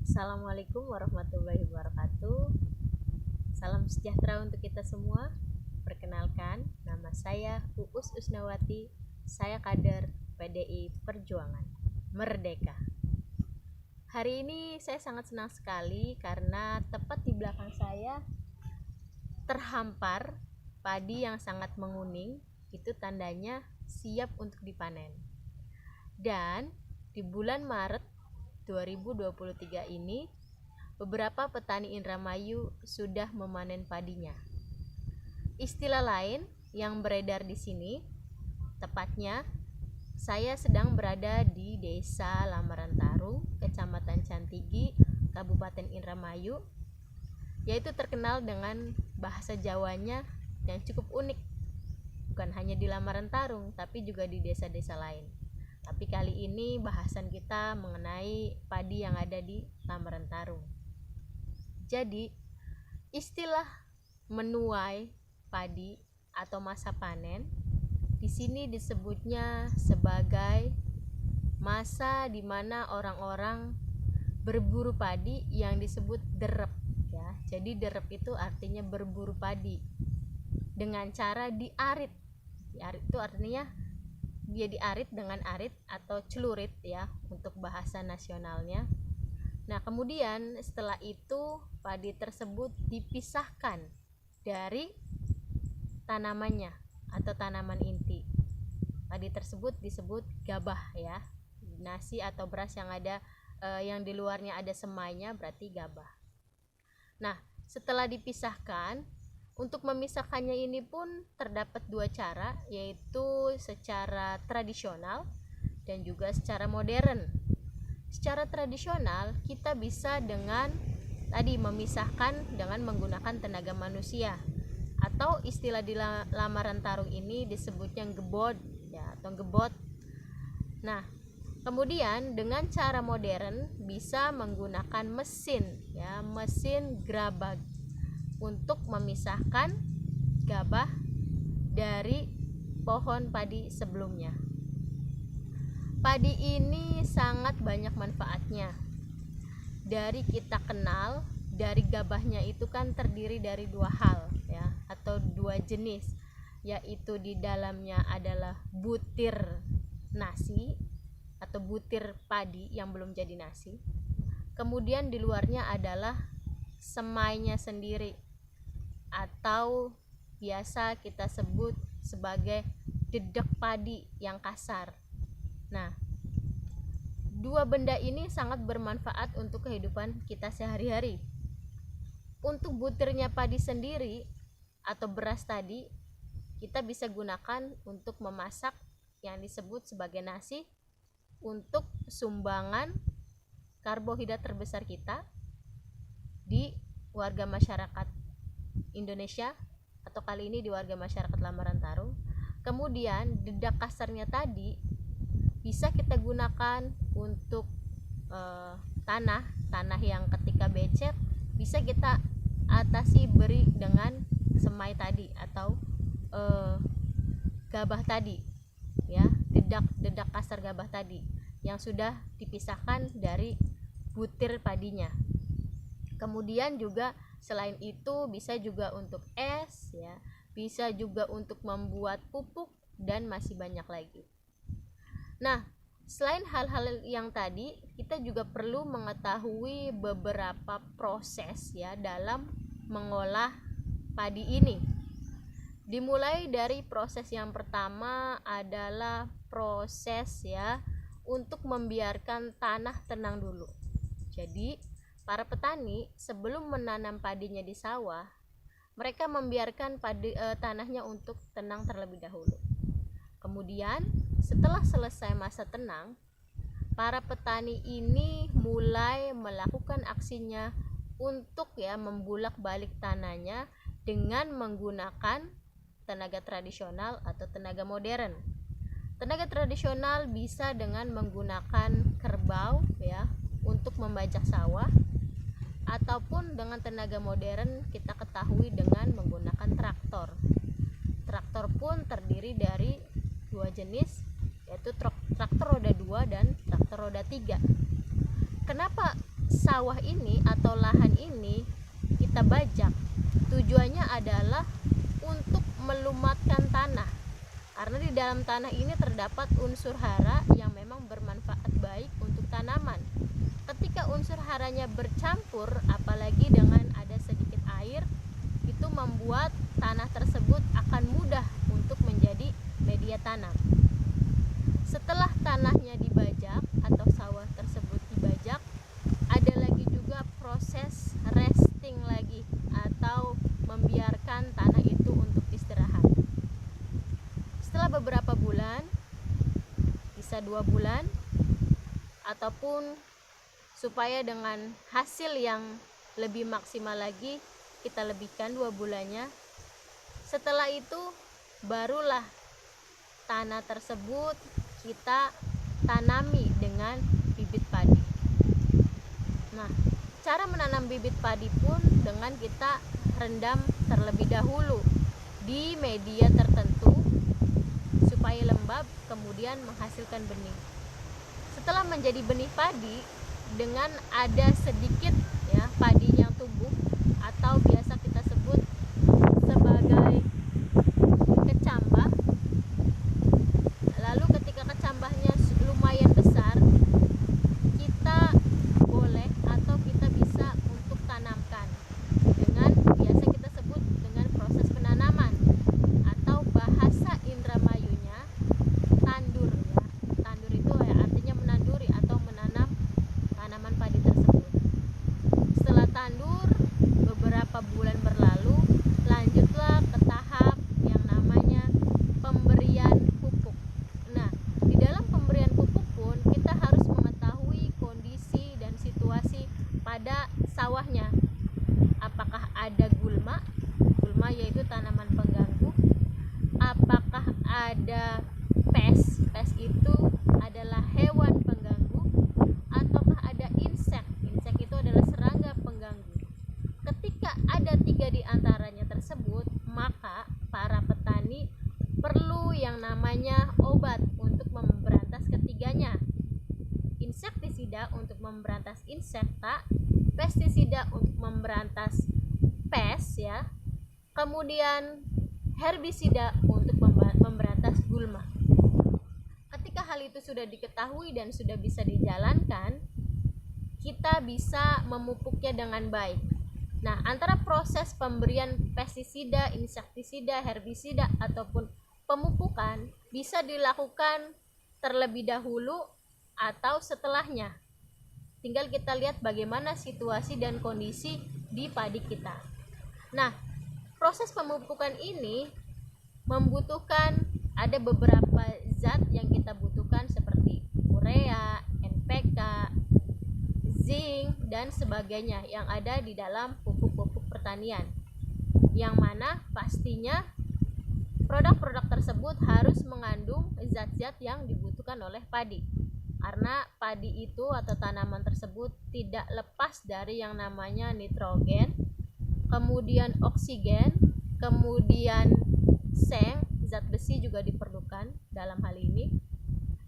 Assalamualaikum warahmatullahi wabarakatuh. Salam sejahtera untuk kita semua. Perkenalkan, nama saya Uus Usnawati. Saya kader PDI Perjuangan Merdeka. Hari ini saya sangat senang sekali karena tepat di belakang saya terhampar padi yang sangat menguning. Itu tandanya siap untuk dipanen. Dan di bulan Maret 2023 ini beberapa petani Indramayu sudah memanen padinya. Istilah lain yang beredar di sini, tepatnya saya sedang berada di Desa Lamaran Tarung, Kecamatan Cantigi, Kabupaten Indramayu, yaitu terkenal dengan bahasa Jawanya yang cukup unik. Bukan hanya di Lamaran Tarung, tapi juga di desa-desa lain. Tapi kali ini bahasan kita mengenai padi yang ada di Lamaran Tarung. Jadi, istilah menuai padi atau masa panen di sini disebutnya sebagai masa di mana orang-orang berburu padi yang disebut derep ya. Jadi derep itu artinya berburu padi dengan cara diarit. Diarit itu artinya dia diarit dengan arit atau celurit ya untuk bahasa nasionalnya. Nah, kemudian setelah itu padi tersebut dipisahkan dari tanamannya atau tanaman inti. Padi tersebut disebut gabah ya. Nasi atau beras yang ada yang di luarnya ada semainya berarti gabah. Nah, setelah dipisahkan, untuk memisahkannya ini pun terdapat dua cara, yaitu secara tradisional dan juga secara modern. Secara tradisional kita bisa dengan tadi memisahkan dengan menggunakan tenaga manusia, atau istilah di Lamaran Tarung ini disebutnya gebod ya, atau gebot. Nah, kemudian dengan cara modern bisa menggunakan mesin ya, mesin gerabag untuk memisahkan gabah dari pohon padi sebelumnya. Padi ini sangat banyak manfaatnya. Dari kita kenal, dari gabahnya itu kan terdiri dari dua hal ya, atau dua jenis, yaitu di dalamnya adalah butir nasi atau butir padi yang belum jadi nasi. Kemudian di luarnya adalah semainya sendiri atau biasa kita sebut sebagai dedek padi yang kasar. Nah, dua benda ini sangat bermanfaat untuk kehidupan kita sehari-hari. Untuk butirnya padi sendiri atau beras tadi, kita bisa gunakan untuk memasak yang disebut sebagai nasi untuk sumbangan karbohidrat terbesar kita di warga masyarakat Indonesia, atau kali ini di warga masyarakat Lamaran Tarung. Kemudian dedak kasarnya tadi bisa kita gunakan untuk tanah yang ketika becek bisa kita atasi beri dengan semai tadi atau gabah tadi ya, dedak kasar gabah tadi yang sudah dipisahkan dari butir padinya. Kemudian juga selain itu bisa juga untuk es ya, bisa juga untuk membuat pupuk dan masih banyak lagi. Nah, selain hal-hal yang tadi, kita juga perlu mengetahui beberapa proses ya dalam mengolah padi ini. Dimulai dari proses yang pertama adalah proses ya untuk membiarkan tanah tenang dulu. Jadi para petani sebelum menanam padinya di sawah, mereka membiarkan tanahnya untuk tenang terlebih dahulu. Kemudian setelah selesai masa tenang, para petani ini mulai melakukan aksinya untuk ya membulak-balik tanahnya dengan menggunakan tenaga tradisional atau tenaga modern. Tenaga tradisional bisa dengan menggunakan kerbau ya untuk membajak sawah, ataupun dengan tenaga modern kita ketahui dengan menggunakan traktor. Traktor pun terdiri dari dua jenis, yaitu traktor roda 2 dan traktor roda 3. Kenapa sawah ini atau lahan ini kita bajak, tujuannya adalah untuk melumatkan tanah, karena di dalam tanah ini terdapat unsur hara yang memang bermanfaat baik untuk tanaman. Ketika unsur haranya bercampur, apalagi dengan ada sedikit air, itu membuat tanah tersebut akan mudah untuk menjadi media tanam. Setelah tanahnya dibajak atau sawah tersebut dibajak, ada lagi juga proses resting lagi atau membiarkan tanah itu untuk istirahat. Setelah beberapa bulan, bisa 2 bulan, ataupun supaya dengan hasil yang lebih maksimal lagi, kita lebihkan 2 bulannya. Setelah itu barulah tanah tersebut kita tanami dengan bibit padi. Nah, cara menanam bibit padi pun dengan kita rendam terlebih dahulu di media tertentu supaya lembab, kemudian menghasilkan benih. Setelah menjadi benih padi, dengan ada sedikit ya padi yang tumbuh atau biasa kita sebut sebagai kecambah. Lalu ketika kecambahnya lumayan besar, kita boleh atau kita bisa untuk tanamkan dengan biasa kita sebut dengan proses penanaman atau bahasa Indramayunya tandur ya. Tandur itu ya artinya menanduri atau menanam tanaman padi tersebut. Setelah tandur beberapa bulan berlalu, lanjutlah ke tahap yang namanya pemberian pupuk. Nah, di dalam pemberian pupuk pun kita harus mengetahui kondisi dan situasi pada sawahnya. Apakah ada gulma? Gulma yaitu tanaman pengganggu. Apakah ada pes? Pes itu adalah hewan pengganggu. Ataukah ada insek? Insek itu adalah serangga pengganggu. Ketika ada 3 di antaranya tersebut, maka para petani perlu yang namanya obat untuk memberantas ketiganya. Insektisida untuk memberantas insekta, pestisida untuk memberantas pes ya. Kemudian herbisida untuk memberantas gulma. Ketika hal itu sudah diketahui dan sudah bisa dijalankan, kita bisa memupuknya dengan baik. Nah, antara proses pemberian pestisida, insektisida, herbisida ataupun pemupukan bisa dilakukan terlebih dahulu atau setelahnya. Tinggal kita lihat bagaimana situasi dan kondisi di padi kita. Nah, proses pemupukan ini membutuhkan ada beberapa zat yang kita butuhkan seperti urea, NPK, zinc dan sebagainya yang ada di dalam pupuk-pupuk pertanian. Yang mana pastinya produk-produk tersebut harus mengandung zat-zat yang dibutuhkan oleh padi. Karena padi itu atau tanaman tersebut tidak lepas dari yang namanya nitrogen, kemudian oksigen, kemudian seng, zat besi juga diperlukan dalam hal ini.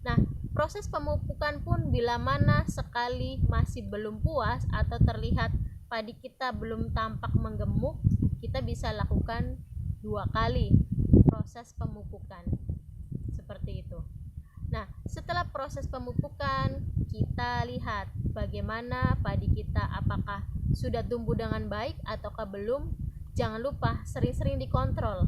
Nah, proses pemupukan pun bila mana sekali masih belum puas atau terlihat padi kita belum tampak menggemuk, kita bisa lakukan 2 kali proses pemupukan seperti itu. Nah, setelah proses pemupukan, kita lihat bagaimana padi kita, apakah sudah tumbuh dengan baik ataukah belum. Jangan lupa sering-sering dikontrol.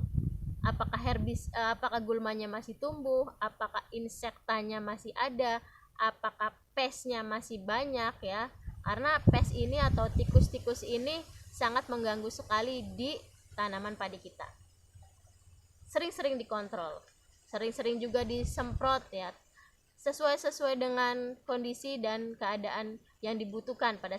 Apakah gulmanya masih tumbuh, apakah insektanya masih ada, apakah pesnya masih banyak ya. Karena pes ini atau tikus-tikus ini sangat mengganggu sekali di tanaman padi kita. Sering-sering dikontrol. Sering-sering juga disemprot ya, sesuai dengan kondisi dan keadaan yang dibutuhkan pada